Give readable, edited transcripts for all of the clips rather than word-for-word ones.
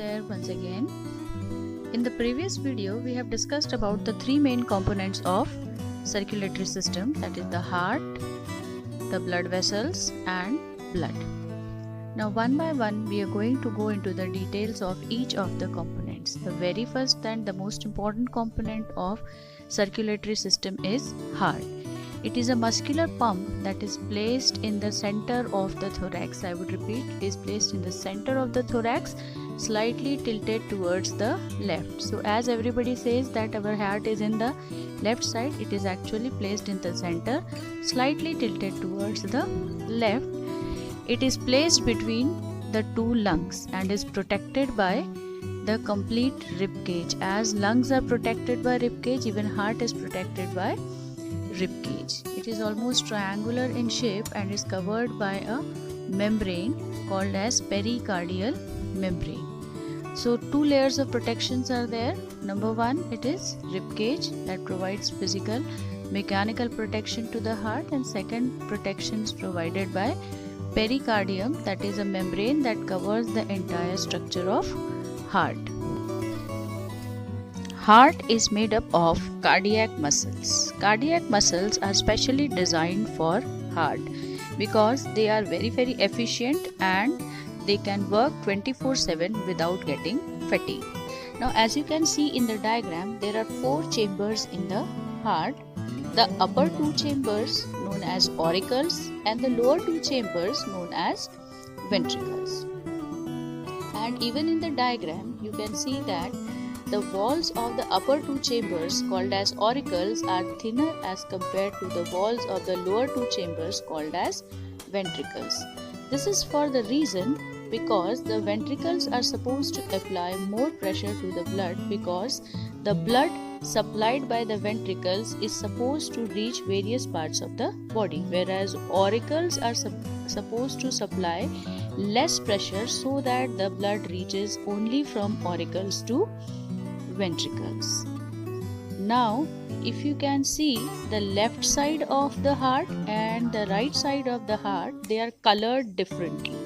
there once again. In the previous video we have discussed about the three main components of circulatory system, that is the heart, the blood vessels and blood. Now one by one we are going to go into the details of each of the components. The very first and the most important component of circulatory system is heart. It is a muscular pump that is placed in the center of the thorax. I would repeat, it is placed in the center of the thorax, slightly tilted towards the left. So as everybody says that our heart is in the left side, it is actually placed in the center, slightly tilted towards the left. It is placed between the two lungs and is protected by the complete rib cage. As lungs are protected by rib cage, even heart is protected by rib cage. It is almost triangular in shape and is covered by a membrane called as pericardial membrane. So two layers of protections are there. Number one, it is rib cage that provides physical mechanical protection to the heart, and second, protections provided by pericardium, that is a membrane that covers the entire structure of heart. Heart is made up of cardiac muscles. Cardiac muscles are specially designed for heart because they are very efficient and they can work 24/7 without getting fatigued. Now as you can see in the diagram, there are four chambers in the heart. The upper two chambers known as auricles and the lower two chambers known as ventricles. And even in the diagram you can see that the walls of the upper two chambers called as auricles are thinner as compared to the walls of the lower two chambers called as ventricles. This is for the reason because the ventricles are supposed to apply more pressure to the blood, because the blood supplied by the ventricles is supposed to reach various parts of the body, whereas auricles are supposed to supply less pressure so that the blood reaches only from auricles to ventricles. Now if you can see, the left side of the heart and the right side of the heart, they are colored differently.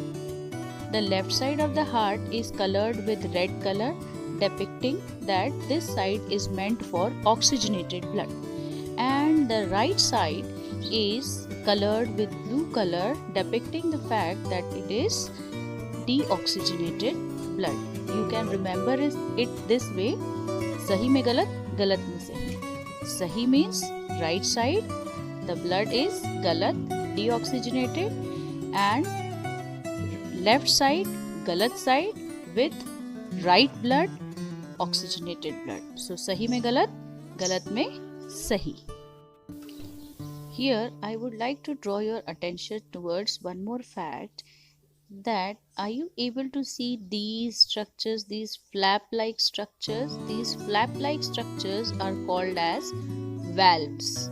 The left side of the heart is colored with red color, depicting that this side is meant for oxygenated blood, and the right side is colored with blue color, depicting the fact that it is deoxygenated blood. You can remember it this way: sahi mein galat, galat mein sahi. Sahi means right side, the blood is galat, deoxygenated, and left side, galat side, with right blood, oxygenated blood. So sahi mein galat, galat mein sahi. Here I would like to draw your attention towards one more fact, that are you able to see these structures, these flap-like structures? These flap-like structures are called as valves.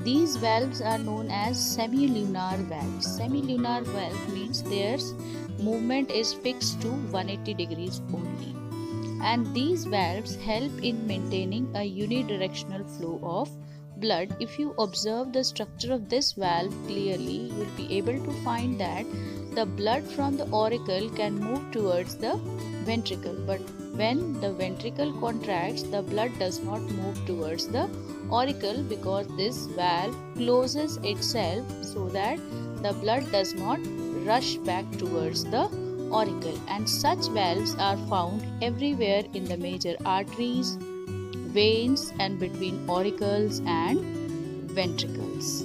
These valves are known as semilunar valves. Semilunar valve means their movement is fixed to 180 degrees only, and these valves help in maintaining a unidirectional flow of blood. If you observe the structure of this valve clearly, you will be able to find that the blood from the auricle can move towards the ventricle, but when the ventricle contracts, the blood does not move towards the auricle, because this valve closes itself so that the blood does not rush back towards the auricle. And such valves are found everywhere in the major arteries, veins, and between auricles and ventricles.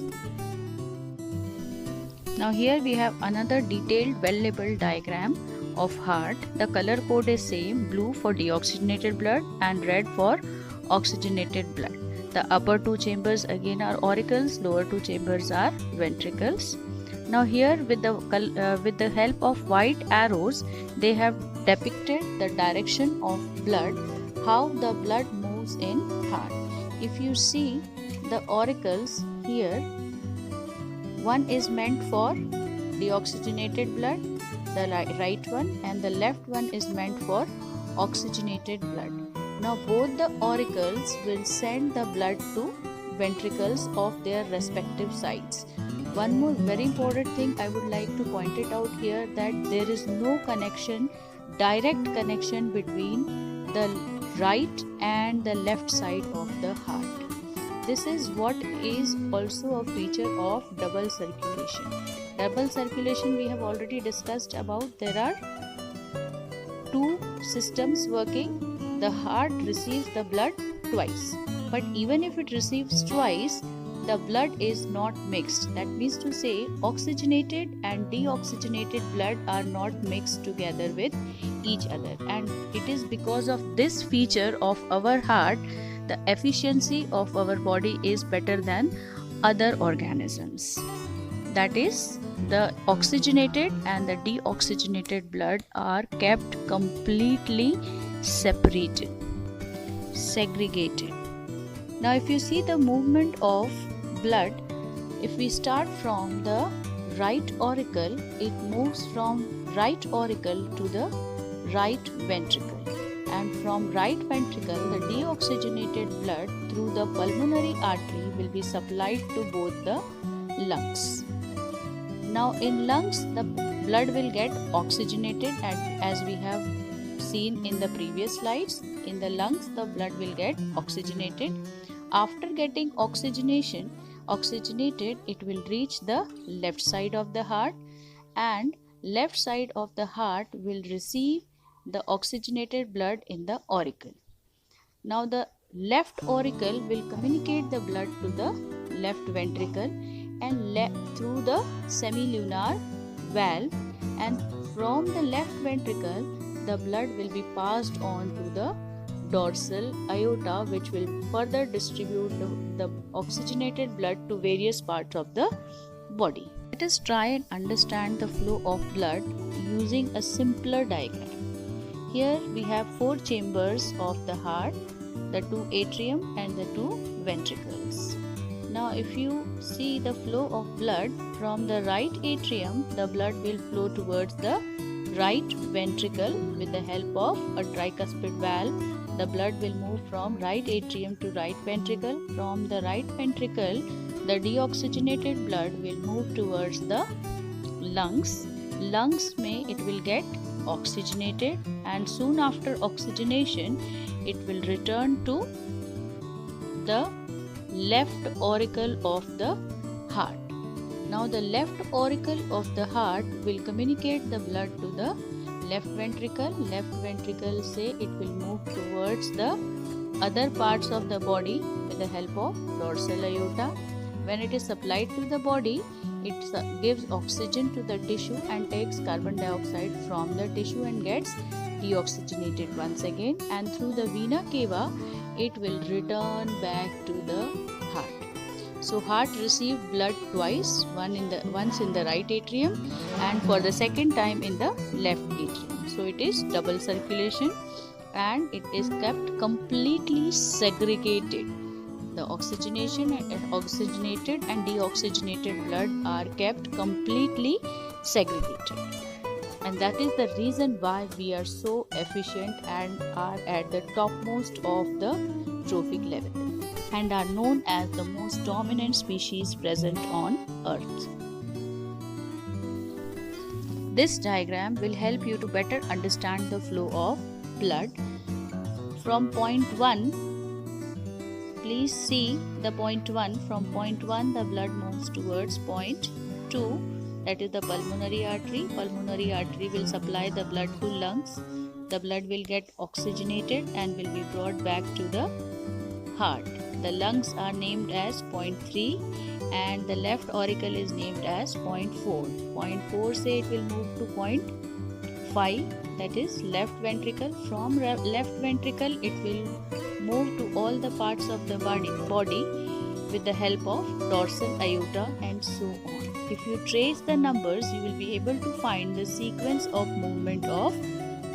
Now here we have another detailed well-labeled diagram of heart. The color code is same: blue for deoxygenated blood and red for oxygenated blood. The upper two chambers again are auricles, lower two chambers are ventricles. Now here with the help of white arrows, they have depicted the direction of blood, how the blood moves in heart. If you see the auricles here, one is meant for deoxygenated blood, the right one, and the left one is meant for oxygenated blood. Now both the auricles will send the blood to ventricles of their respective sides. One more very important thing I would like to point it out here, that there is no connection direct connection between the right and the left side of the heart. This is what is also a feature of double circulation. Double circulation we have already discussed about. There are two systems working. The heart receives the blood twice, but even if it receives twice, the blood is not mixed. That means to say, oxygenated and deoxygenated blood are not mixed together with each other, and it is because of this feature of our heart the efficiency of our body is better than other organisms. That is, the oxygenated and the deoxygenated blood are kept completely separated, segregated. Now if you see the movement of blood, if we start from the right auricle, it moves from right auricle to the right ventricle, and from right ventricle the deoxygenated blood through the pulmonary artery will be supplied to both the lungs. Now in lungs the blood will get oxygenated, and as we have seen in the previous slides, in the lungs the blood will get oxygenated. After getting oxygenated, it will reach the left side of the heart, and left side of the heart will receive the oxygenated blood in the auricle. Now the left auricle will communicate the blood to the left ventricle and through the semilunar valve, and from the left ventricle the blood will be passed on to the dorsal aorta, which will further distribute the oxygenated blood to various parts of the body. Let us try and understand the flow of blood using a simpler diagram. Here we have four chambers of the heart, the two atrium and the two ventricles. Now if you see the flow of blood from the right atrium, the blood will flow towards the right ventricle with the help of a tricuspid valve. The blood will move from right atrium to right ventricle. From the right ventricle, the deoxygenated blood will move towards the lungs. Lungs it will get oxygenated, and soon after oxygenation it will return to the left auricle of the heart. Now the left auricle of the heart will communicate the blood to the left ventricle. Left ventricle it will move towards the other parts of the body with the help of dorsal aorta. When it is supplied to the body, it gives oxygen to the tissue and takes carbon dioxide from the tissue and gets deoxygenated once again, and through the vena cava it will return back to the heart. So heart received blood twice, once in the right atrium and for the second time in the left atrium. So it is double circulation and it is kept completely segregated. The oxygenated and deoxygenated blood are kept completely segregated. And that is the reason why we are so efficient and are at the topmost of the trophic level and are known as the most dominant species present on Earth. This diagram will help you to better understand the flow of blood. From point 1, please see the point 1. From point 1, the blood moves towards point 2, that is the pulmonary artery. Pulmonary artery will supply the blood to lungs. The blood will get oxygenated and will be brought back to the heart. The lungs are named as point 3 and the left auricle is named as point 4. Point 4 it will move to point 5, that is left ventricle. From left ventricle it will move to all the parts of the body with the help of dorsal aorta and so on. If you trace the numbers, you will be able to find the sequence of movement of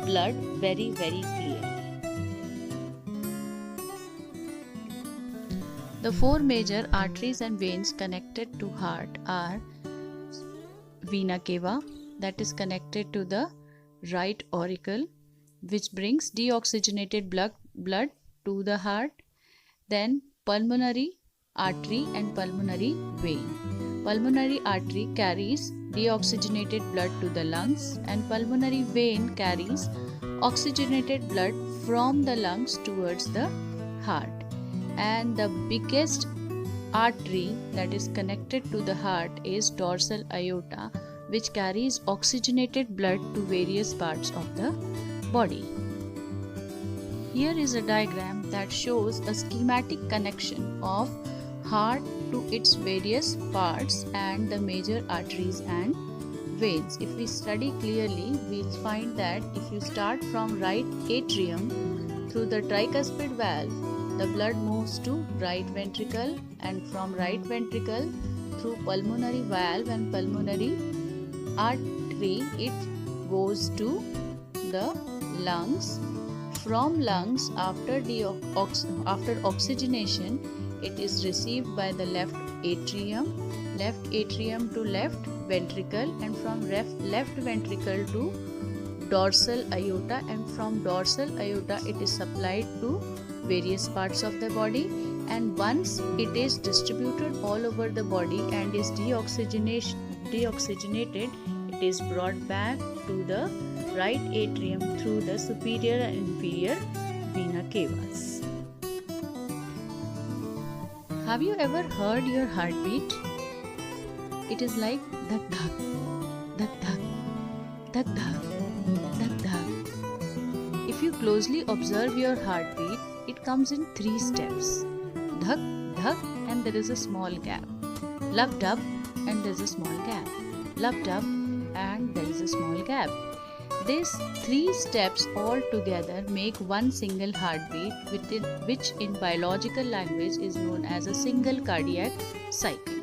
blood very clearly. The four major arteries and veins connected to heart are vena cava, that is connected to the right auricle, which brings deoxygenated blood to the heart. Then pulmonary artery and pulmonary vein. Pulmonary artery carries deoxygenated blood to the lungs, and pulmonary vein carries oxygenated blood from the lungs towards the heart. And the biggest artery that is connected to the heart is dorsal aorta, which carries oxygenated blood to various parts of the body. Here is a diagram that shows a schematic connection of heart to its various parts and the major arteries and veins. If we study clearly, we'll find that if you start from right atrium through the tricuspid valve, the blood moves to right ventricle, and from right ventricle through pulmonary valve and pulmonary artery it goes to the lungs. From lungs, after oxygenation, it is received by the left atrium to left ventricle, and from left ventricle to dorsal aorta, and from dorsal aorta it is supplied to various parts of the body, and once it is distributed all over the body and is deoxygenated, it is brought back to the right atrium through the superior and inferior vena cavas. Have you ever heard your heartbeat? It is like dhak dhak, dhak dhak, dhak dhak, dhak dhak. If you closely observe your heartbeat, it comes in 3 steps. Dhak, dhak, and there is a small gap. Lub dub, and there is a small gap. Lub dub, and there is a small gap. These 3 steps all together make one single heartbeat, which in biological language is known as a single cardiac cycle.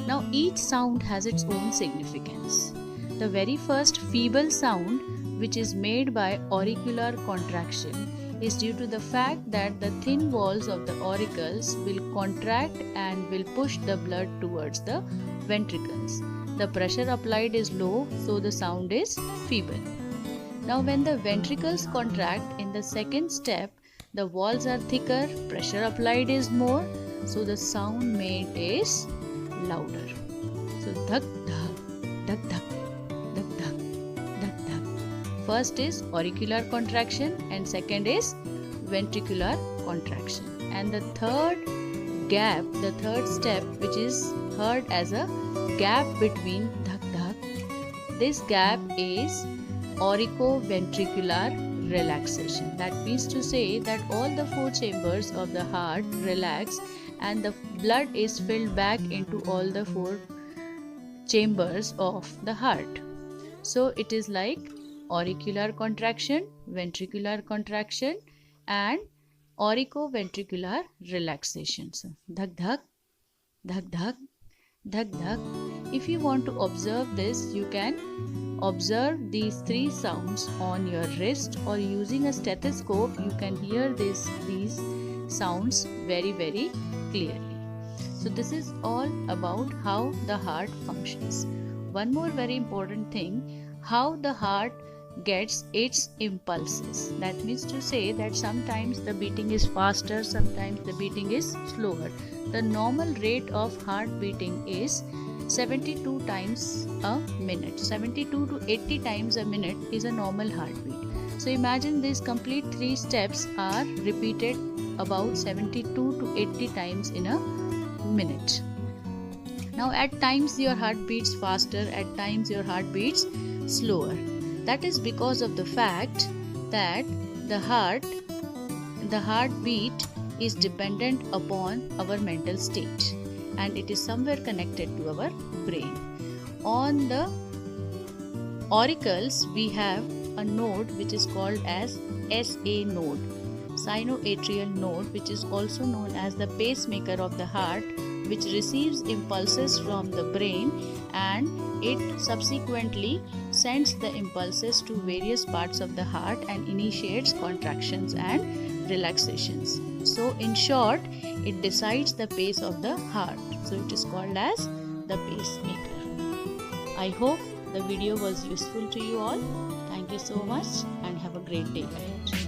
Now each sound has its own significance. The very first feeble sound, which is made by auricular contraction, is due to the fact that the thin walls of the auricles will contract and will push the blood towards the ventricles. The pressure applied is low, so the sound is feeble. Now when the ventricles contract in the second step, the walls are thicker, pressure applied is more, so the sound made is louder. So dhak dhak, dhak dhak, dhak dhak, dhak dhak. First is auricular contraction and second is ventricular contraction. And the third gap, the third step, which is heard as a gap between dhak dhak, this gap is auricoventricular relaxation. That means to say that all the 4 chambers of the heart relax and the blood is filled back into all the 4 chambers of the heart. So it is like auricular contraction, ventricular contraction, and auricoventricular relaxation. So dhak dhak, dhak dhak, dhak dhak. If you want to observe this, you can observe these 3 sounds on your wrist, or using a stethoscope you can hear these sounds very clearly. So this is all about how the heart functions. One more very important thing, how the heart gets its impulses. That means to say that sometimes the beating is faster, sometimes the beating is slower. The normal rate of heart beating is 72 times a minute. 72 to 80 times a minute is a normal heartbeat. So imagine these complete 3 steps are repeated about 72 to 80 times in a minute. Now at times your heart beats faster, at times your heart beats slower. That is because of the fact that the heartbeat is dependent upon our mental state, and it is somewhere connected to our brain. On the auricles we have a node which is called as SA node, sinoatrial node, which is also known as the pacemaker of the heart, which receives impulses from the brain and it subsequently sends the impulses to various parts of the heart and initiates contractions and relaxations. So in short, it decides the pace of the heart. So it is called as the pacemaker. I hope the video was useful to you all. Thank you so much and have a great day ahead.